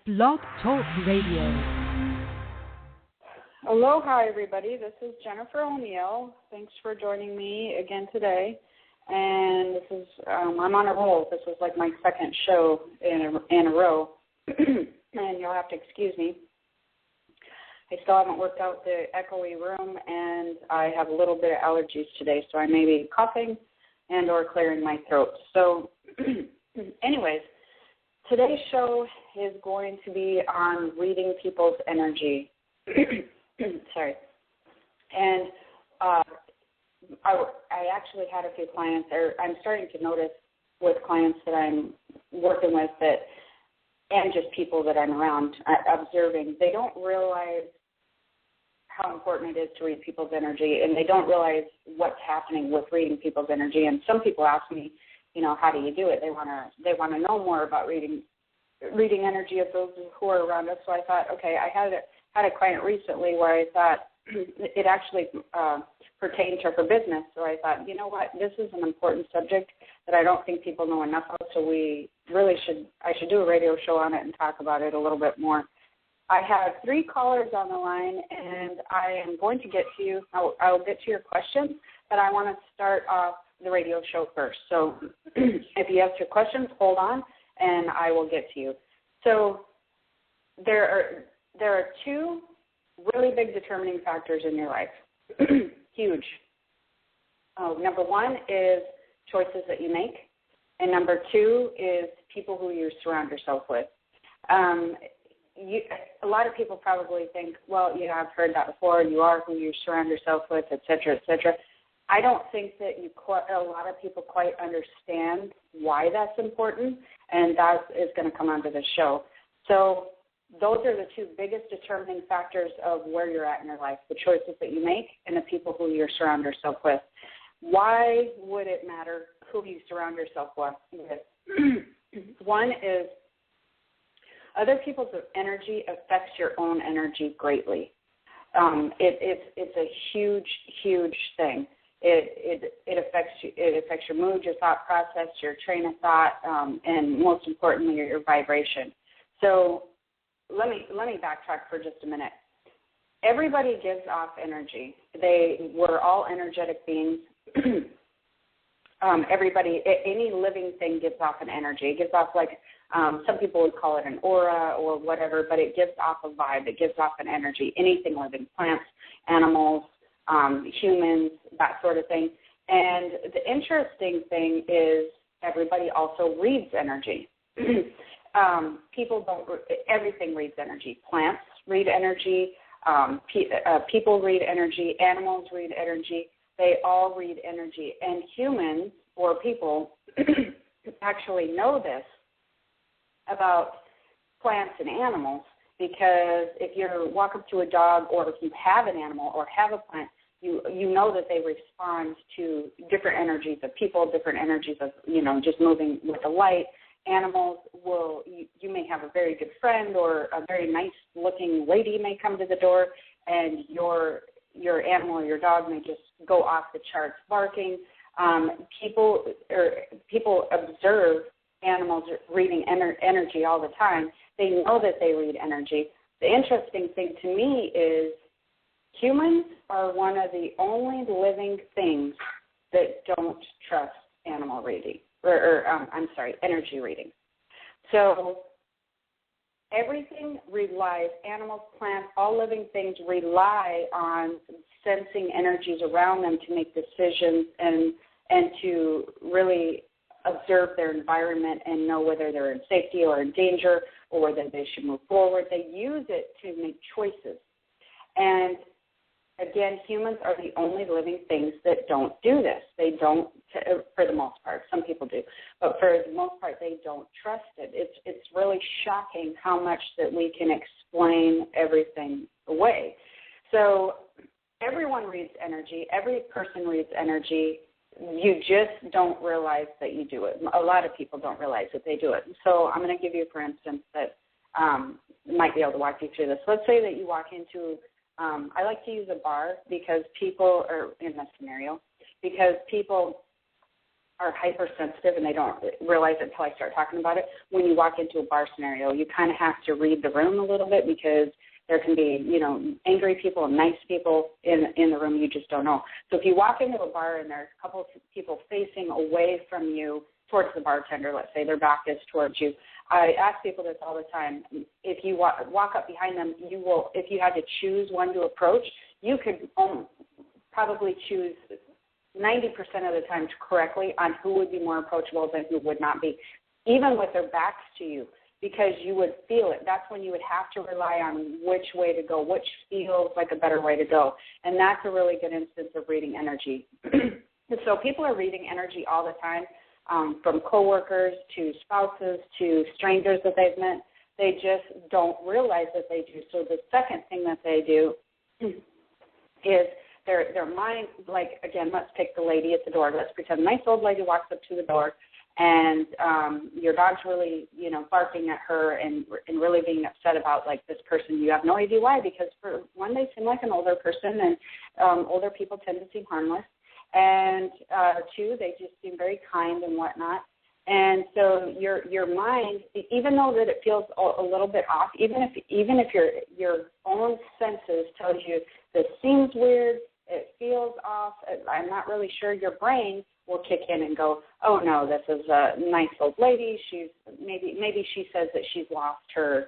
Blog Talk Radio. Aloha, everybody. This is Jennifer O'Neill. Thanks for joining me again today. And this is I'm on a roll. This is like my second show in a row, and you'll have to excuse me. I still haven't worked out the echoey room, and I have a little bit of allergies today, so I may be coughing and or clearing my throat. So, anyways, today's show is going to be on reading people's energy. Sorry. And I actually had a few clients, or I'm starting to notice with clients that I'm working with that, and just people that I'm around observing, they don't realize how important it is to read people's energy, and they don't realize what's happening with reading people's energy. And some people ask me, how do you do it? They want to know more about reading energy of those who are around us. So I thought, okay, I had a client recently where I thought it actually pertained to her business. So I thought, you know what, this is an important subject that I don't think people know enough of. So I should do a radio show on it and talk about it a little bit more. I have 3 callers on the line, and I am going to get to you. I'll get to your questions, but I want to start off the radio show first. So if you have your questions, hold on, and I will get to you. So there are 2 really big determining factors in your life, huge. Number 1 is choices that you make, and number 2 is people who you surround yourself with. A lot of people probably think, well, I've heard that before, you are who you surround yourself with, et cetera, et cetera. I don't think that a lot of people quite understand why that's important, and that is going to come onto the show. So those are the 2 biggest determining factors of where you're at in your life, the choices that you make and the people who you surround yourself with. Why would it matter who you surround yourself with? One is other people's energy affects your own energy greatly. It's a huge, huge thing. It affects you. It affects your mood, your thought process, your train of thought, and most importantly, your vibration. So let me backtrack for just a minute. Everybody gives off energy. We're all energetic beings. Any living thing gives off an energy. It gives off some people would call it an aura or whatever, but it gives off a vibe. It gives off an energy. Anything living, plants, animals, humans, that sort of thing. And the interesting thing is everybody also reads energy. Everything reads energy. Plants read energy. People read energy. Animals read energy. They all read energy. And humans or people actually know this about plants and animals, because if you walk up to a dog, or if you have an animal or have a plant, you know that they respond to different energies of people, different energies of, just moving with the light. Animals you may have a very good friend or a very nice looking lady may come to the door, and your animal or your dog may just go off the charts barking. People observe animals reading energy all the time. They know that they read energy. The interesting thing to me is humans are one of the only living things that don't trust animal reading, energy reading. So everything relies, animals, plants, all living things rely on sensing energies around them to make decisions and to really observe their environment and know whether they're in safety or in danger or whether they should move forward. They use it to make choices. And again, humans are the only living things that don't do this. They don't, for the most part. Some people do. But for the most part, they don't trust it. It's really shocking how much that we can explain everything away. So everyone reads energy. Every person reads energy. You just don't realize that you do it. A lot of people don't realize that they do it. So I'm going to give you, for instance, that might be able to walk you through this. Let's say that you walk into, I like to use a bar because people are in this scenario, because people are hypersensitive and they don't realize it until I start talking about it. When you walk into a bar scenario, you kind of have to read the room a little bit because there can be, angry people and nice people in the room. You just don't know. So if you walk into a bar and there's a couple of people facing away from you towards the bartender, let's say their back is towards you, I ask people this all the time. If you walk up behind them, you will. If you had to choose one to approach, you could probably choose 90% of the time correctly on who would be more approachable than who would not be, even with their backs to you, because you would feel it. That's when you would have to rely on which way to go, which feels like a better way to go. And that's a really good instance of reading energy. So people are reading energy all the time, from coworkers to spouses to strangers that they've met. They just don't realize that they do. So the second thing that they do is their mind, like, again, let's take the lady at the door. Let's pretend a nice old lady walks up to the door, and your dog's really, barking at her and really being upset about, like, this person. You have no idea why, because for one, they seem like an older person, and older people tend to seem harmless. And two, they just seem very kind and whatnot. And so your mind, even though that it feels a little bit off, even if your own senses tells you this seems weird, it feels off, I'm not really sure, your brain will kick in and go, oh no, this is a nice old lady. She's maybe she says that she's lost her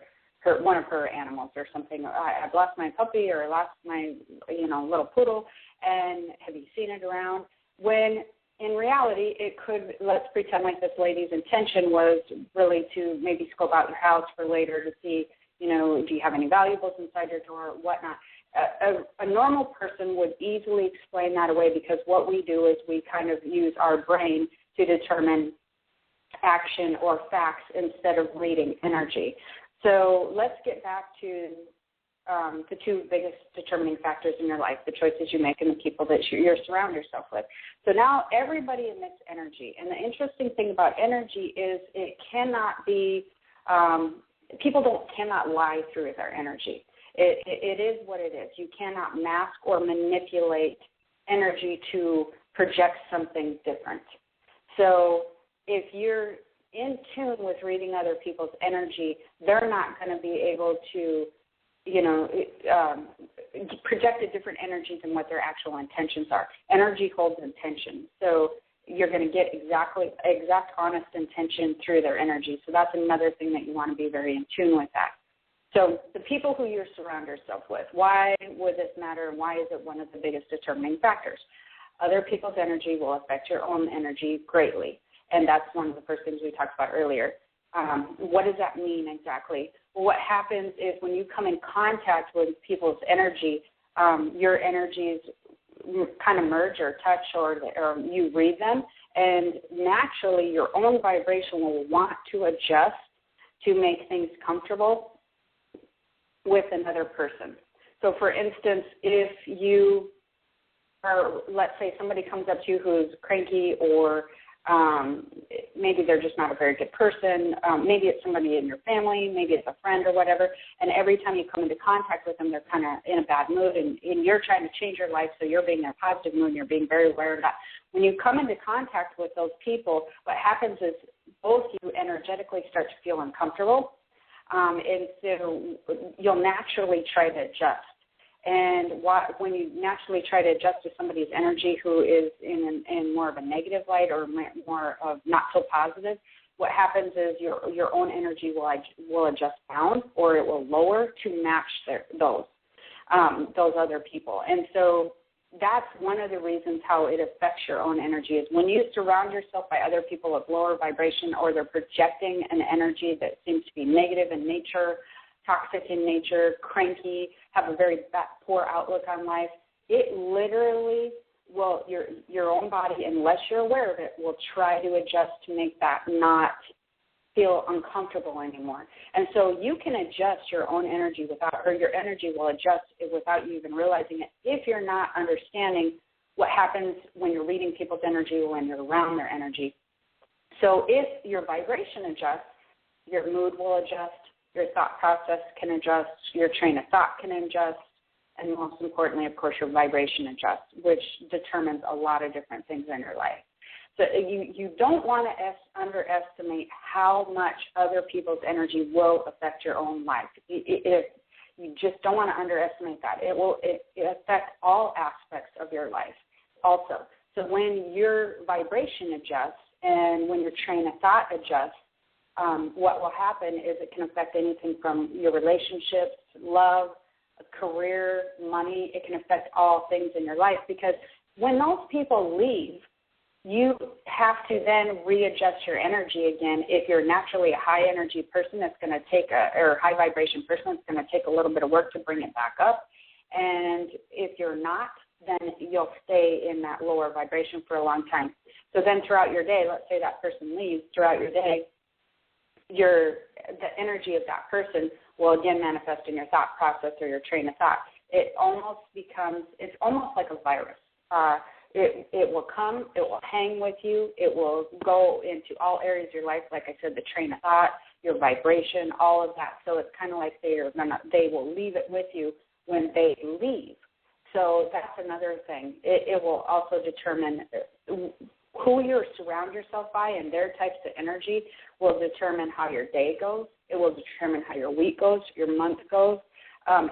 one of her animals or something. I've lost my puppy, or I lost my little poodle, and have you seen it around? When in reality, it could, let's pretend like this lady's intention was really to maybe scope out your house for later to see, do you have any valuables inside your door, or whatnot. A normal person would easily explain that away, because what we do is we kind of use our brain to determine action or facts instead of reading energy. So let's get back to the two biggest determining factors in your life, the choices you make and the people that you surround yourself with. So now everybody emits energy. And the interesting thing about energy is it cannot be, people cannot lie through their energy. It is what it is. You cannot mask or manipulate energy to project something different. So if you're in tune with reading other people's energy, they're not going to be able to, project a different energy than what their actual intentions are. Energy holds intention. So you're going to get exact honest intention through their energy. So that's another thing that you want to be very in tune with that. So the people who you surround yourself with, why would this matter, and why is it one of the biggest determining factors? Other people's energy will affect your own energy greatly, and that's one of the first things we talked about earlier. What does that mean exactly? Well, what happens is when you come in contact with people's energy, your energies kind of merge or touch, or you read them, and naturally your own vibration will want to adjust to make things comfortable with another person. So, for instance, if you are, let's say somebody comes up to you who's cranky, or maybe they're just not a very good person, maybe it's somebody in your family, maybe it's a friend or whatever, and every time you come into contact with them, they're kind of in a bad mood, and you're trying to change your life, so you're being in a positive mood, and you're being very aware of that. When you come into contact with those people, what happens is both you energetically start to feel uncomfortable, and so you'll naturally try to adjust. And when you naturally try to adjust to somebody's energy who is in more of a negative light, or more of not so positive, what happens is your own energy will adjust down, or it will lower to match those other people. And so that's one of the reasons how it affects your own energy, is when you surround yourself by other people of lower vibration, or they're projecting an energy that seems to be negative in nature, toxic in nature, cranky, have a very poor outlook on life, it literally will, your own body, unless you're aware of it, will try to adjust to make that not feel uncomfortable anymore. And so you can adjust your own energy or your energy will adjust without you even realizing it, if you're not understanding what happens when you're reading people's energy, when you're around their energy. So if your vibration adjusts, your mood will adjust, your thought process can adjust, your train of thought can adjust, and most importantly, of course, your vibration adjusts, which determines a lot of different things in your life. So you don't want to underestimate how much other people's energy will affect your own life. You just don't want to underestimate that. It affects all aspects of your life also. So when your vibration adjusts and when your train of thought adjusts, what will happen is it can affect anything from your relationships, love, career, money. It can affect all things in your life, because when those people leave, you have to then readjust your energy again. If you're naturally a high energy person, that's going to take or high vibration person, it's going to take a little bit of work to bring it back up. And if you're not, then you'll stay in that lower vibration for a long time. So then throughout your day, let's say that person leaves, throughout your day, the energy of that person will again manifest in your thought process or your train of thought. It's almost like a virus. It will come, it will hang with you, it will go into all areas of your life, like I said, the train of thought, your vibration, all of that. So it's kind of like they will leave it with you when they leave. So that's another thing. It will also determine who you surround yourself by, and their types of energy will determine how your day goes. It will determine how your week goes, your month goes.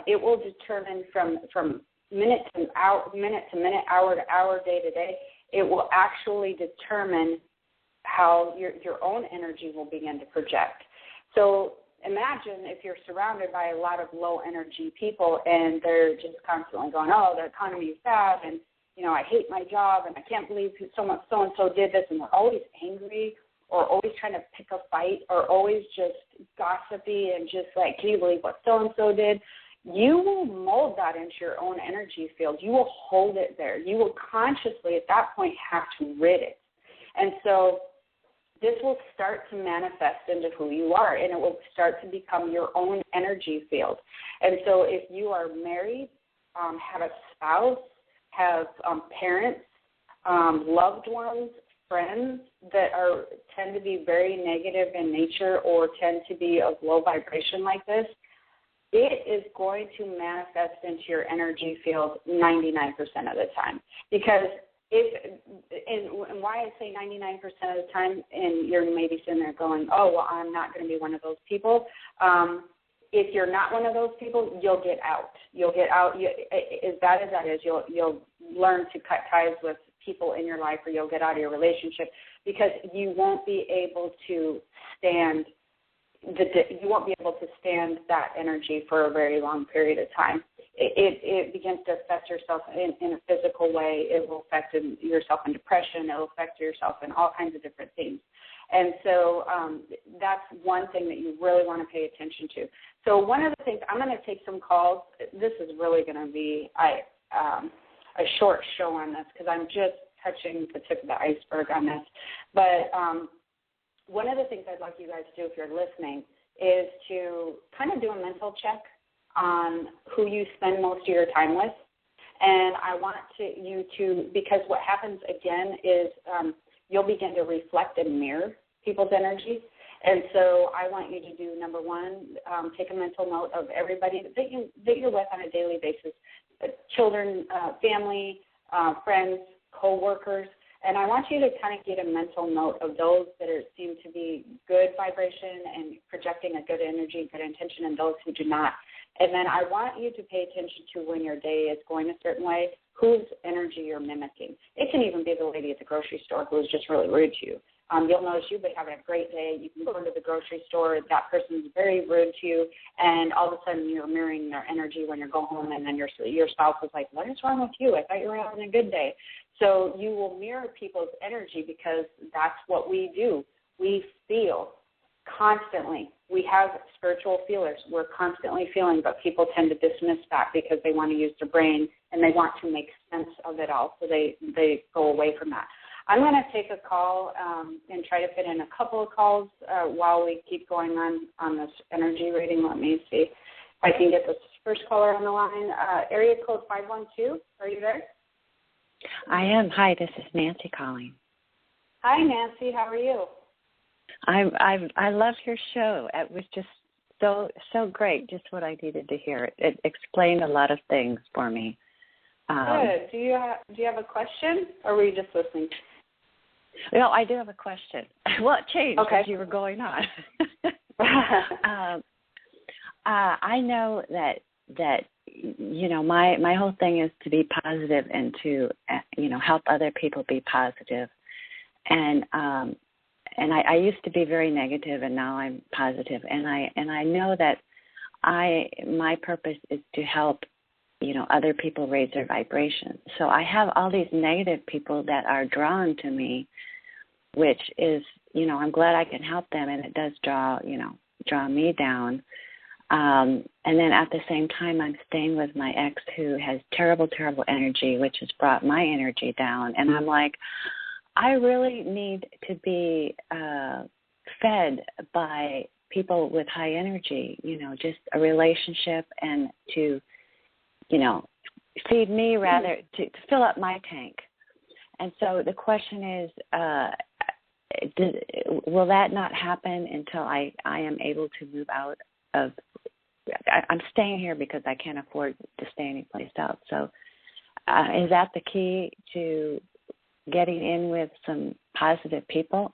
It will determine from minute to minute, hour to hour, day to day. It will actually determine how your own energy will begin to project. So imagine if you're surrounded by a lot of low energy people and they're just constantly going, oh, the economy is bad, and I hate my job, and I can't believe so-and-so did this, and we're always angry or always trying to pick a fight or always just gossipy and just like, can you believe what so-and-so did? You will mold that into your own energy field. You will hold it there. You will consciously at that point have to rid it. And so this will start to manifest into who you are, and it will start to become your own energy field. And so if you are married, have a spouse, have parents, loved ones, friends that tend to be very negative in nature or tend to be of low vibration like this, it is going to manifest into your energy field 99% of the time. Because and why I say 99% of the time, and you're maybe sitting there going, oh, well, I'm not going to be one of those people. If you're not one of those people, you'll get out. You'll get out. As bad as that is, you'll learn to cut ties with people in your life, or you'll get out of your relationship, because you won't be able to stand that energy for a very long period of time. It begins to affect yourself in a physical way. It will affect yourself in depression. It will affect yourself in all kinds of different things. And so that's one thing that you really want to pay attention to. So one of the things, I'm going to take some calls. This is really going to be a short show on this, because I'm just touching the tip of the iceberg on this. But one of the things I'd like you guys to do if you're listening is to kind of do a mental check on who you spend most of your time with. And I want you to, because what happens again is you'll begin to reflect and mirror people's energy. And so I want you to do, number one, take a mental note of everybody that you're with on a daily basis, children, family, friends, co-workers. And I want you to kind of get a mental note of those that seem to be good vibration and projecting a good energy, good intention, and those who do not. And then I want you to pay attention to when your day is going a certain way, whose energy you're mimicking. It can even be the lady at the grocery store who is just really rude to you. You'll notice you've been having a great day. You can go into the grocery store. That person's very rude to you, and all of a sudden you're mirroring their energy when you go home, and then your spouse is like, what is wrong with you? I thought you were having a good day. So you will mirror people's energy, because that's what we do. We feel constantly. We have spiritual feelers. We're constantly feeling, but people tend to dismiss that because they want to use their brain and they want to make sense of it all, so they go away from that. I'm going to take a call and try to fit in a couple of calls while we keep going on this energy reading. Let me see if I can get this first caller on the line. Area code 512. Are you there? I am. Hi, this is Nancy calling. Hi, Nancy. How are you? I love your show. It was just so great. Just what I needed to hear. It explained a lot of things for me. Good. Do you have a question, or were you just listening? Well, I do have a question. Well, it changed Okay. as you were going on. I know that you know my whole thing is to be positive and to help other people be positive, and I used to be very negative, and now I'm positive, and I know that my purpose is to help other people raise their vibration. So I have all these negative people that are drawn to me, which is I'm glad I can help them, and it does draw me down. And then at the same time, I'm staying with my ex who has terrible, terrible energy, which has brought my energy down. And I'm like, I really need to be fed by people with high energy, just a relationship, and to, feed me rather, to fill up my tank. And so the question is, will that not happen until I am able to move out of? I'm staying here because I can't afford to stay anyplace else. So is that the key to getting in with some positive people?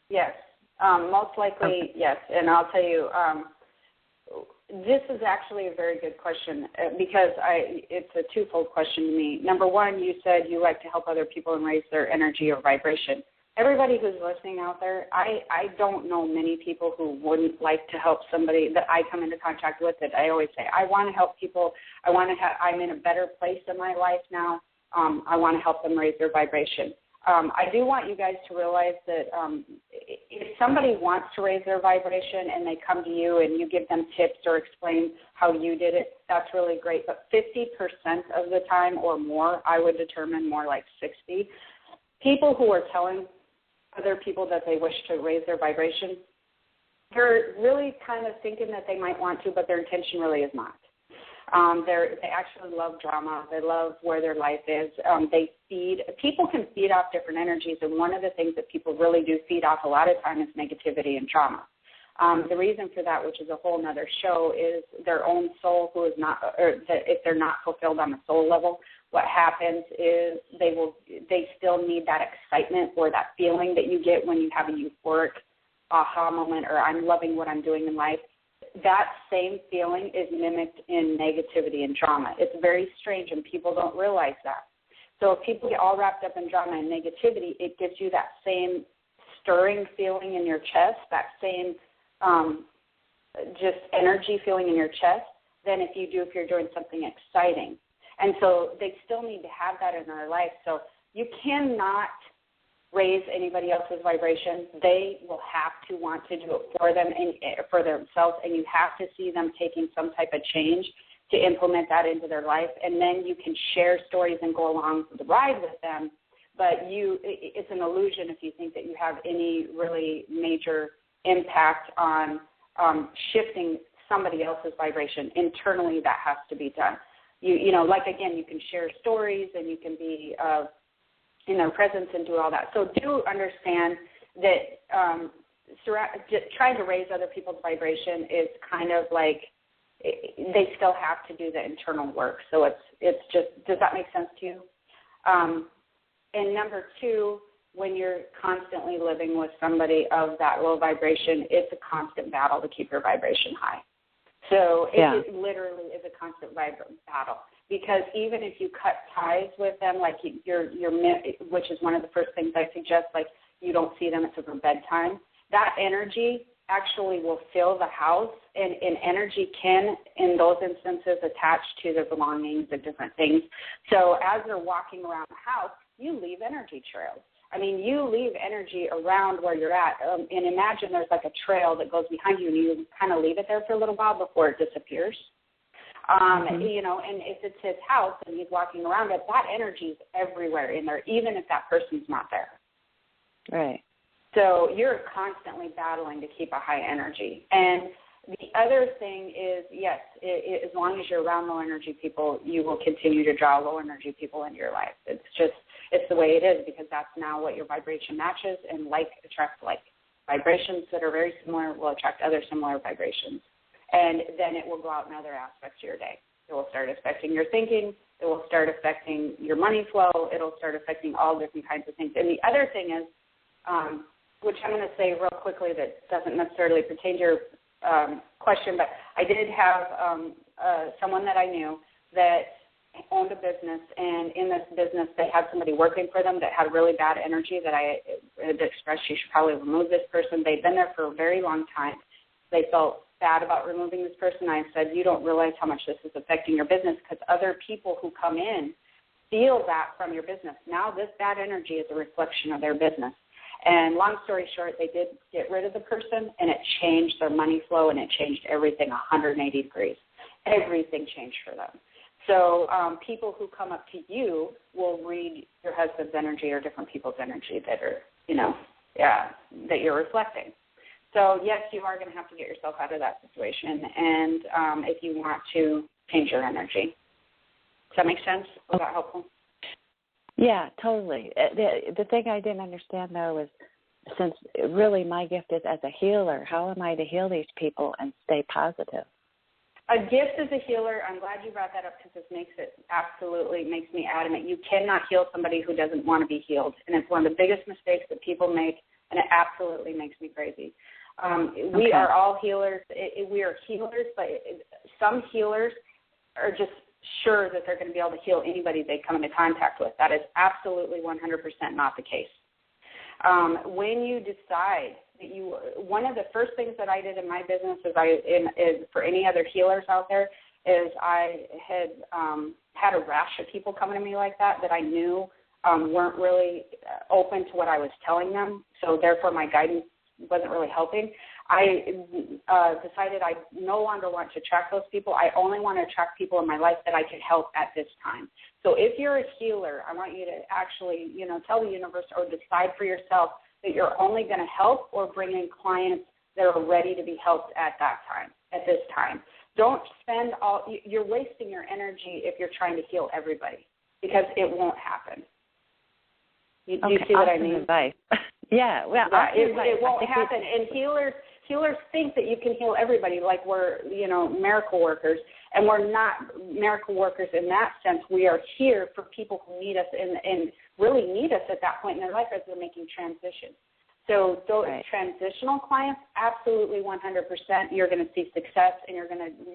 Yes, most likely, yes. And I'll tell you, this is actually a very good question because it's a twofold question to me. Number one, you said you like to help other people and raise their energy or vibration. Everybody who's listening out there, I don't know many people who wouldn't like to help somebody that I come into contact with. That I always say, I want to help people. I'm in a better place in my life now. I want to help them raise their vibration. I do want you guys to realize that if somebody wants to raise their vibration and they come to you and you give them tips or explain how you did it, that's really great. But 50% of the time or more, I would determine more like 60, people who are telling other people that they wish to raise their vibration, they're really kind of thinking that they might want to, but their intention really is not. They actually love drama. They love where their life is. People can feed off different energies, and one of the things that people really do feed off a lot of time is negativity and trauma. The reason for that, which is a whole other show, is their own soul who is not, or if they're not fulfilled on the soul level, what happens is they still need that excitement or that feeling that you get when you have a euphoric aha moment, or I'm loving what I'm doing in life. That same feeling is mimicked in negativity and drama. It's very strange, and people don't realize that. So if people get all wrapped up in drama and negativity, it gives you that same stirring feeling in your chest, that same just energy feeling in your chest than if you're doing something exciting. And so they still need to have that in their life. So you cannot raise anybody else's vibration. They will have to want to do it for them and for themselves, and you have to see them taking some type of change to implement that into their life. And then you can share stories and go along the ride with them. But it's an illusion if you think that you have any really major impact on shifting somebody else's vibration. Internally, that has to be done. Like, again, you can share stories and you can be in their presence and do all that. So do understand that trying to raise other people's vibration is kind of like they still have to do the internal work. So it's just, does that make sense to you? And number two, when you're constantly living with somebody of that low vibration, it's a constant battle to keep your vibration high. So it literally is a constant battle, because even if you cut ties with them, like which is one of the first things I suggest, like you don't see them until bedtime, that energy actually will fill the house, and energy can, in those instances, attach to their belongings and different things. So as they're walking around the house, you leave energy trails. I mean, you leave energy around where you're at. And imagine there's like a trail that goes behind you, and you kind of leave it there for a little while before it disappears. And if it's his house and he's walking around it, that energy is everywhere in there, even if that person's not there. Right. So you're constantly battling to keep a high energy. And the other thing is, yes, as long as you're around low energy people, you will continue to draw low energy people into your life. It's the way it is, because that's now what your vibration matches, and like attracts like. Vibrations that are very similar will attract other similar vibrations. And then it will go out in other aspects of your day. It will start affecting your thinking. It will start affecting your money flow. It will start affecting all different kinds of things. And the other thing is, which I'm going to say real quickly that doesn't necessarily pertain to your question, but I did have someone that I knew that owned a business, and in this business they had somebody working for them that had really bad energy that I had expressed you should probably remove this person. They'd been there for a very long time. They felt bad about removing this person. I said, you don't realize how much this is affecting your business because other people who come in feel that from your business. Now this bad energy is a reflection of their business. And long story short, they did get rid of the person, and it changed their money flow, and it changed everything 180 degrees. Everything changed for them. So people who come up to you will read your husband's energy or different people's energy that are, that you're reflecting. So, yes, you are going to have to get yourself out of that situation, and if you want to change your energy. Does that make sense? Was that helpful? Yeah, totally. The thing I didn't understand, though, is since really my gift is as a healer, how am I to heal these people and stay positive? A gift as a healer, I'm glad you brought that up because this makes me adamant. You cannot heal somebody who doesn't want to be healed, and it's one of the biggest mistakes that people make, and it absolutely makes me crazy. We are all healers. We are healers, but some healers are just sure that they're going to be able to heal anybody they come into contact with. That is absolutely 100% not the case. When you decide that one of the first things that I did in my business is for any other healers out there is I had a rash of people coming to me like that I knew weren't really open to what I was telling them. So therefore my guidance wasn't really helping. I decided I no longer want to attract those people. I only want to attract people in my life that I can help at this time. So if you're a healer, I want you to actually, tell the universe or decide for yourself that you're only going to help or bring in clients that are ready to be helped at this time. Don't spend you're wasting your energy if you're trying to heal everybody because it won't happen. Do you see what I mean? Advice. Yeah, well, it won't happen. And healers think that you can heal everybody like we're, miracle workers. And we're not miracle workers in that sense. We are here for people who need us and really need us at that point in their life as they're making transitions. So those transitional clients, absolutely 100%, you're going to see success and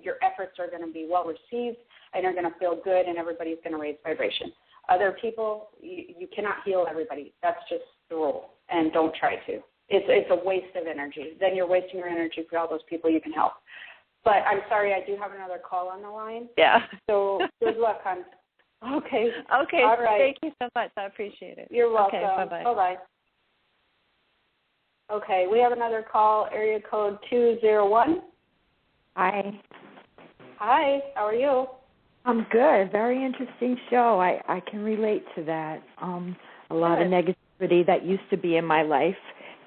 your efforts are going to be well received and you're going to feel good and everybody's going to raise vibration. Other people, you cannot heal everybody. That's just the rule, and don't try to. It's a waste of energy. Then you're wasting your energy for all those people you can help. But I'm sorry, I do have another call on the line. Yeah. So good luck, hon. Okay. Okay. All right. Thank you so much. I appreciate it. You're welcome. Okay, bye-bye. Bye-bye. Okay, we have another call, area code 201. Hi. Hi, how are you? I'm good. Very interesting show. I can relate to that. A lot of negativity that used to be in my life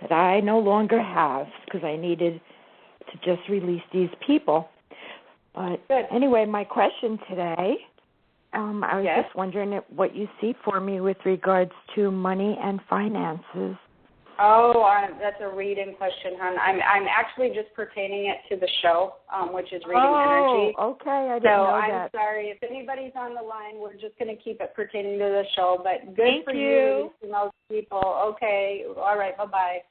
that I no longer have because I needed to just release these people. But anyway, my question today, I was just wondering what you see for me with regards to money and finances. Oh, that's a reading question, hon. I'm actually just pertaining it to the show, which is reading energy. Oh, okay. I didn't know that. So I'm sorry. If anybody's on the line, we're just going to keep it pertaining to the show. But good for you to know people. Okay. All right. Bye-bye.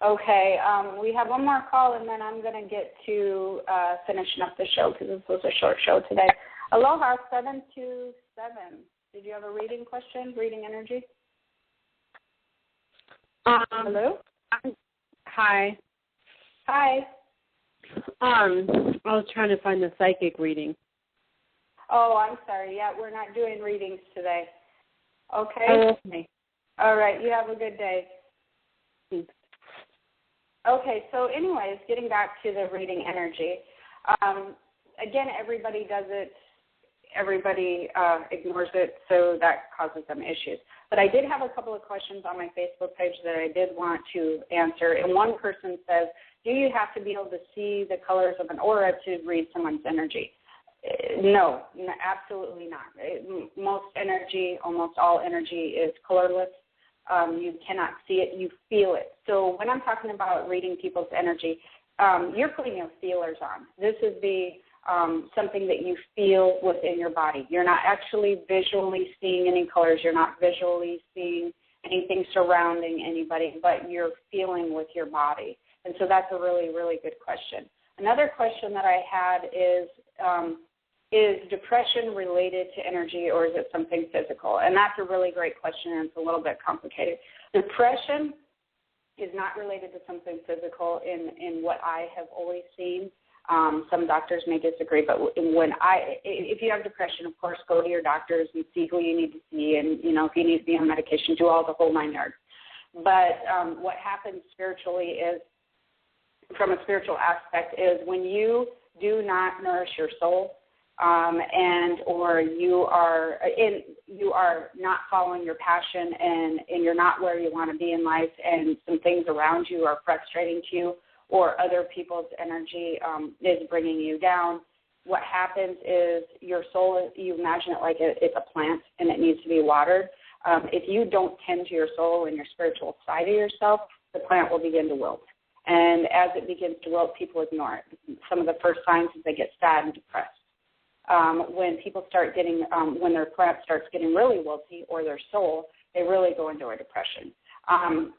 Okay. We have one more call, and then I'm going to get to finishing up the show because this was a short show today. Aloha 727. Did you have a reading question, reading energy? Hello? Hi. Hi. I was trying to find the psychic reading. Oh, I'm sorry. Yeah, we're not doing readings today. Okay? Okay. All right. You have a good day. Thanks. Okay, so anyways, getting back to the reading energy. Again, everybody does it. Everybody ignores it, so that causes them issues. But I did have a couple of questions on my Facebook page that I did want to answer. And one person says, do you have to be able to see the colors of an aura to read someone's energy? No, absolutely not. Most energy, almost all energy is colorless. You cannot see it, you feel it. So when I'm talking about reading people's energy, you're putting your feelers on. This is something that you feel within your body. You're not actually visually seeing any colors. You're not visually seeing anything surrounding anybody, but you're feeling with your body. And so that's a really, really good question. Another question that I had is depression related to energy, or is it something physical? And that's a really great question, and it's a little bit complicated. Depression is not related to something physical in what I have always seen. Some doctors may disagree, but if you have depression, of course, go to your doctors and see who you need to see, and, you know, if you need to be on medication, do all the whole 9 yards. But what happens spiritually is, from a spiritual aspect, is when you do not nourish your soul, or you are not following your passion, and you're not where you want to be in life, and some things around you are frustrating to you, or other people's energy is bringing you down, what happens is your soul, you imagine it like it's a plant and it needs to be watered. If you don't tend to your soul and your spiritual side of yourself, the plant will begin to wilt. And as it begins to wilt, people ignore it. Some of the first signs is they get sad and depressed. When people start getting, when their plant starts getting really wilty, or their soul, they really go into a depression.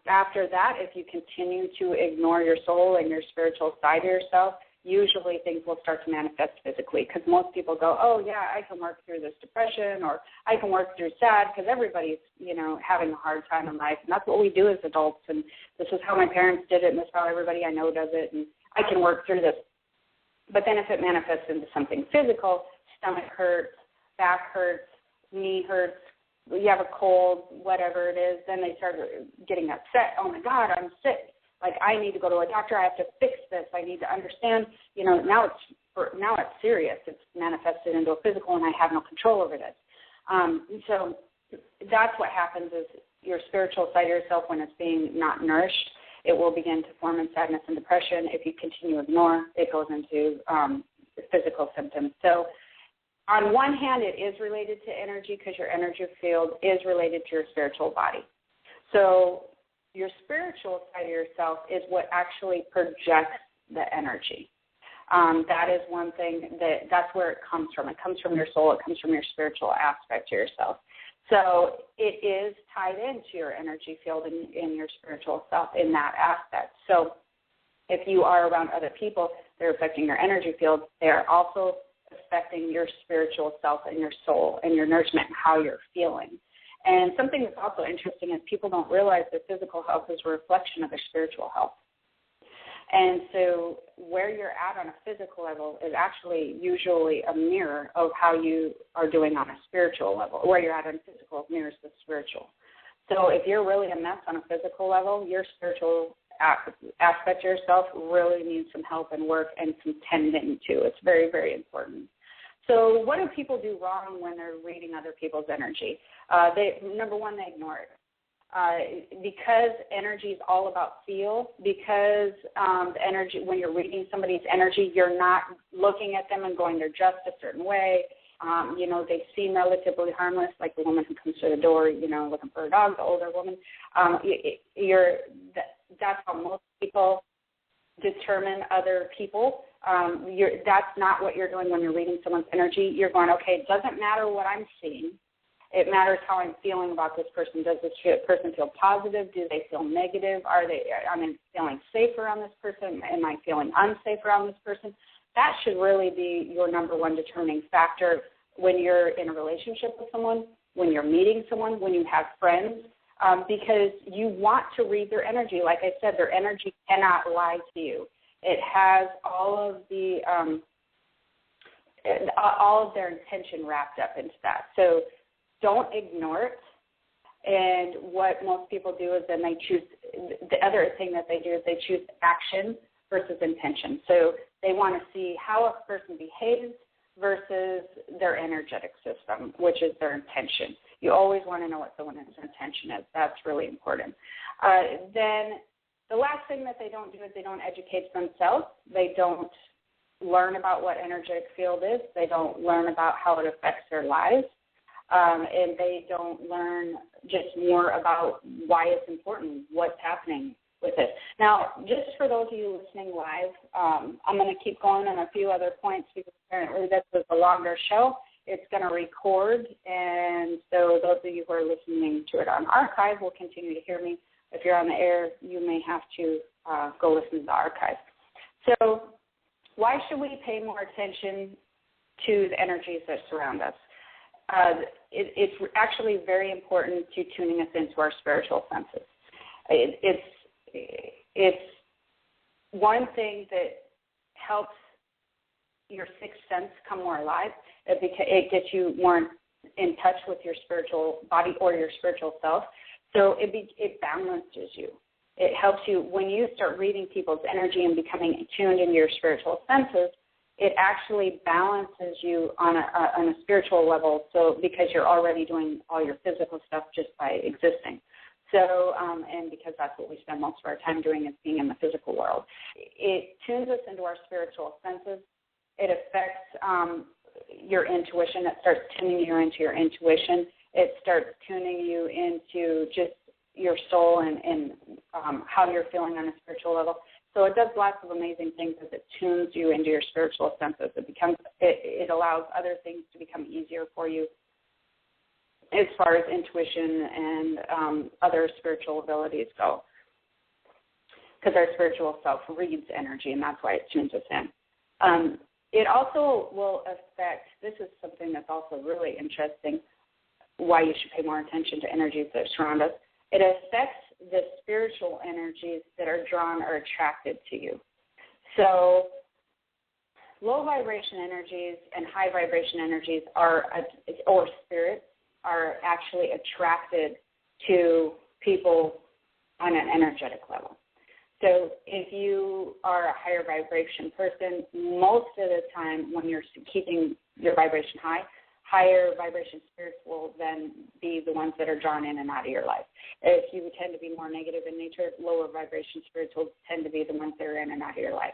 After that, if you continue to ignore your soul and your spiritual side of yourself, usually things will start to manifest physically, because most people go, oh, yeah, I can work through this depression, or I can work through sad, because everybody's, you know, having a hard time in life. And that's what we do as adults. And this is how my parents did it, and this is how everybody I know does it, and I can work through this. But then if it manifests into something physical, stomach hurts, back hurts, knee hurts, you have a cold, whatever it is, then they start getting upset. Oh, my God, I'm sick. Like, I need to go to a doctor. I have to fix this. I need to understand. You know, now it's serious. It's manifested into a physical, and I have no control over this. So that's what happens is your spiritual side of yourself, when it's being not nourished, it will begin to form in sadness and depression. If you continue to ignore, it goes into physical symptoms. So on one hand, it is related to energy, because your energy field is related to your spiritual body. So your spiritual side of yourself is what actually projects the energy. That is one thing that's where it comes from. It comes from your soul. It comes from your spiritual aspect to yourself. So it is tied into your energy field in your spiritual self in that aspect. So if you are around other people, they're affecting your energy field. They're also affecting your spiritual self and your soul and your nourishment and how you're feeling. And something that's also interesting is people don't realize their physical health is a reflection of their spiritual health. And so where you're at on a physical level is actually usually a mirror of how you are doing on a spiritual level. Where you're at on physical mirrors the spiritual. So if you're really a mess on a physical level, your spiritual aspect of yourself really needs some help and work and some tending to. It's very, very important. So what do people do wrong when they're reading other people's energy? Number one, they ignore it. Because energy is all about feel, because the energy, when you're reading somebody's energy, you're not looking at them and going, they're just a certain way. You know, they seem relatively harmless, like the woman who comes to the door, you know, looking for a dog, the older woman. That's how most people determine other people. That's not what you're doing when you're reading someone's energy. You're going, okay, it doesn't matter what I'm seeing. It matters how I'm feeling about this person. Does this person feel positive? Do they feel negative? Am I feeling safe around this person? Am I feeling unsafe around this person? That should really be your number one determining factor when you're in a relationship with someone, when you're meeting someone, when you have friends, because you want to read their energy. Like I said, their energy cannot lie to you. It has all of their intention wrapped up into that. So don't ignore it. And what most people do is then they choose, the other thing that they do is they choose action versus intention. So they want to see how a person behaves versus their energetic system, which is their intention. You always want to know what someone's intention is. That's really important. Then the last thing that they don't do is they don't educate themselves. They don't learn about what energetic field is. They don't learn about how it affects their lives. And they don't learn just more about why it's important, what's happening with it. Now, just for those of you listening live, I'm going to keep going on a few other points because apparently this was a longer show. it's going to record, and so those of you who are listening to it on archive will continue to hear me. If you're on the air, you may have to go listen to the archive. So why should we pay more attention to the energies that surround us? It's actually very important to tuning us into our spiritual senses. It's one thing that helps your sixth sense come more alive. It gets you more in touch with your spiritual body or your spiritual self. So it balances you. It helps you when you start reading people's energy and becoming tuned into your spiritual senses. It actually balances you on a spiritual level. So because you're already doing all your physical stuff just by existing. So and because that's what we spend most of our time doing is being in the physical world. It tunes us into our spiritual senses. It affects your intuition. It starts tuning you into your intuition. It starts tuning you into just your soul and how you're feeling on a spiritual level. So it does lots of amazing things as it tunes you into your spiritual senses. It allows other things to become easier for you as far as intuition and other spiritual abilities go. Because our spiritual self reads energy, and that's why it tunes us in. It also will affect, this is something that's also really interesting, why you should pay more attention to energies that surround us. It affects the spiritual energies that are drawn or attracted to you. So low vibration energies and high vibration energies or spirits are actually attracted to people on an energetic level. So if you are a higher vibration person, most of the time when you're keeping your vibration high, higher vibration spirits will then be the ones that are drawn in and out of your life. If you tend to be more negative in nature, lower vibration spirits will tend to be the ones that are in and out of your life.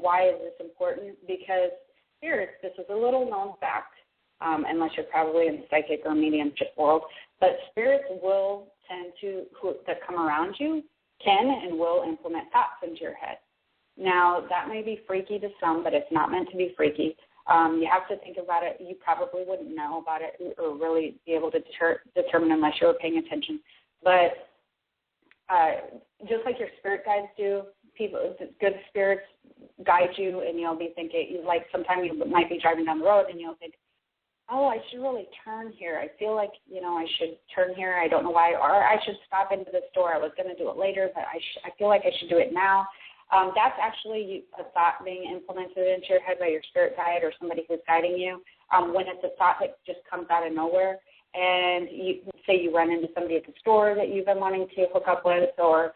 Why is this important? Because spirits, this is a little known fact, unless you're probably in the psychic or mediumship world, but spirits will tend to, that come around you, can and will implement thoughts into your head. Now, that may be freaky to some, but it's not meant to be freaky. You have to think about it. You probably wouldn't know about it or really be able to determine unless you were paying attention. But just like your spirit guides do, good spirits guide you, and you'll be thinking, like sometimes you might be driving down the road and you'll think, oh, I should really turn here. I feel like, I should turn here. I don't know why. Or I should stop into the store. I was going to do it later, but I feel like I should do it now. That's actually a thought being implemented into your head by your spirit guide or somebody who's guiding you. When it's a thought that just comes out of nowhere, and you say you run into somebody at the store that you've been wanting to hook up with, or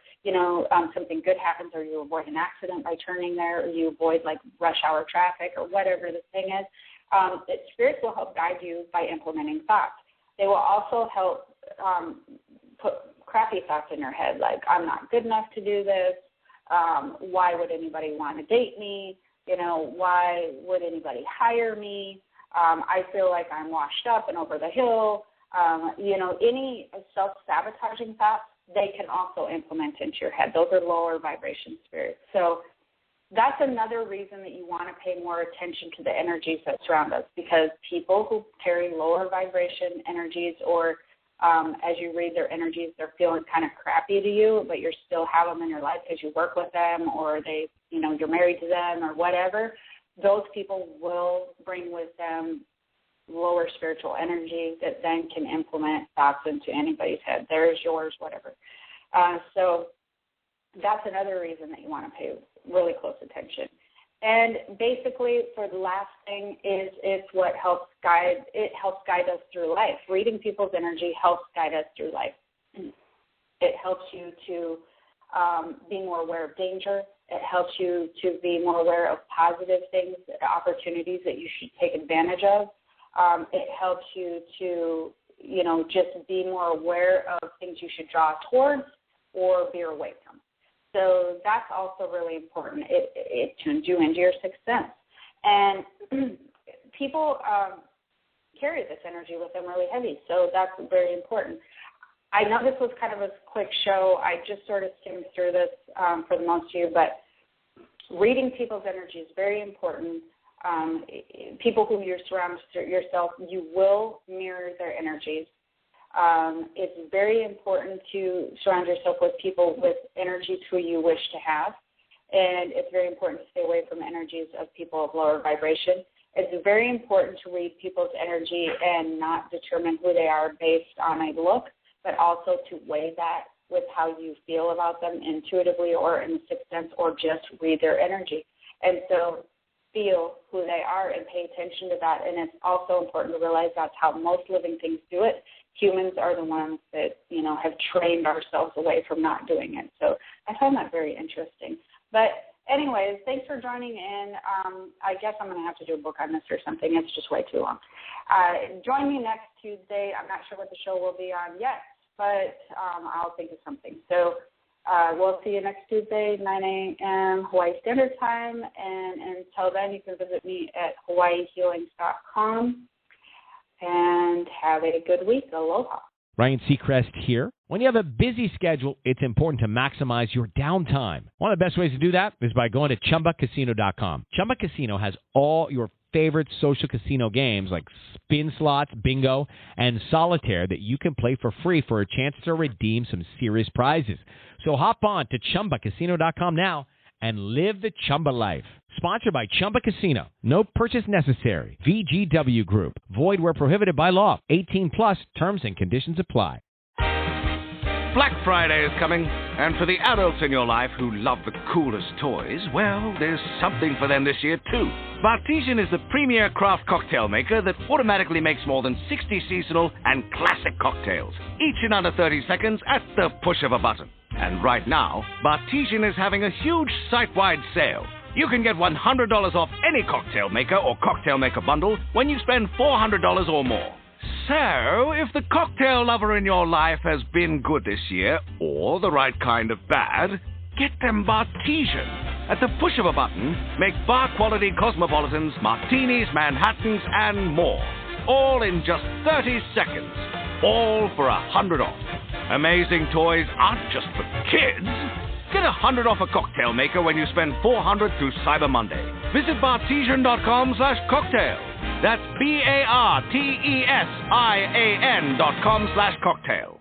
something good happens, or you avoid an accident by turning there, or you avoid like rush hour traffic, or whatever the thing is. Spirits will help guide you by implementing thoughts. They will also help put crappy thoughts in your head, like I'm not good enough to do this. Why would anybody want to date me? Why would anybody hire me? I feel like I'm washed up and over the hill. Any self-sabotaging thoughts, they can also implement into your head. Those are lower vibration spirits. So that's another reason that you want to pay more attention to the energies that surround us, because people who carry lower vibration energies or as you read their energies, they're feeling kind of crappy to you, but you still have them in your life because you work with them or you're married to them or whatever. Those people will bring with them lower spiritual energy that then can implement thoughts into anybody's head. Theirs, yours, whatever. So that's another reason that you want to pay really close attention. And basically, for the last thing it's what helps guide. It helps guide us through life. Reading people's energy helps guide us through life. It helps you to be more aware of danger. It helps you to be more aware of positive things, opportunities that you should take advantage of. It helps you to, just be more aware of things you should draw towards or veer away from. So that's also really important. It tunes you into your sixth sense. And people carry this energy with them really heavy, so that's very important. I know this was kind of a quick show. I just sort of skimmed through this for the most of you, but reading people's energy is very important. people who you surround yourself, you will mirror their energies. It's very important to surround yourself with people with energies who you wish to have, and it's very important to stay away from energies of people of lower vibration. It's very important to read people's energy and not determine who they are based on a look, but also to weigh that with how you feel about them intuitively or in the sixth sense, or just read their energy. And so feel who they are and pay attention to that. And it's also important to realize that's how most living things do it. Humans are the ones that, have trained ourselves away from not doing it. So I find that very interesting. But anyways, thanks for joining in. I guess I'm going to have to do a book on this or something. It's just way too long. Join me next Tuesday. I'm not sure what the show will be on yet, but I'll think of something. So we'll see you next Tuesday, 9 a.m. Hawaii Standard Time. And until then, you can visit me at hawaiihealings.com. And have a good week. Aloha. Ryan Seacrest here. When you have a busy schedule, it's important to maximize your downtime. One of the best ways to do that is by going to ChumbaCasino.com. Chumba Casino has all your favorite social casino games like spin slots, bingo, and solitaire that you can play for free for a chance to redeem some serious prizes. So hop on to ChumbaCasino.com now and live the Chumba life. Sponsored by Chumba Casino. No purchase necessary. VGW Group. Void where prohibited by law. 18 plus. Terms and conditions apply. Black Friday is coming, and for the adults in your life who love the coolest toys, well, there's something for them this year too. Bartesian is the premier craft cocktail maker that automatically makes more than 60 seasonal and classic cocktails, each in under 30 seconds at the push of a button. And right now, Bartesian is having a huge site-wide sale. You can get $100 off any cocktail maker or cocktail maker bundle when you spend $400 or more. So, if the cocktail lover in your life has been good this year, or the right kind of bad, get them Bartesian. At the push of a button, make bar-quality cosmopolitans, martinis, Manhattans, and more. All in just 30 seconds. All for $100 off. Amazing toys aren't just for kids. Get $100 off a cocktail maker when you spend $400 through Cyber Monday. Visit Bartesian.com/cocktail. That's BARTESIAN.com/cocktail.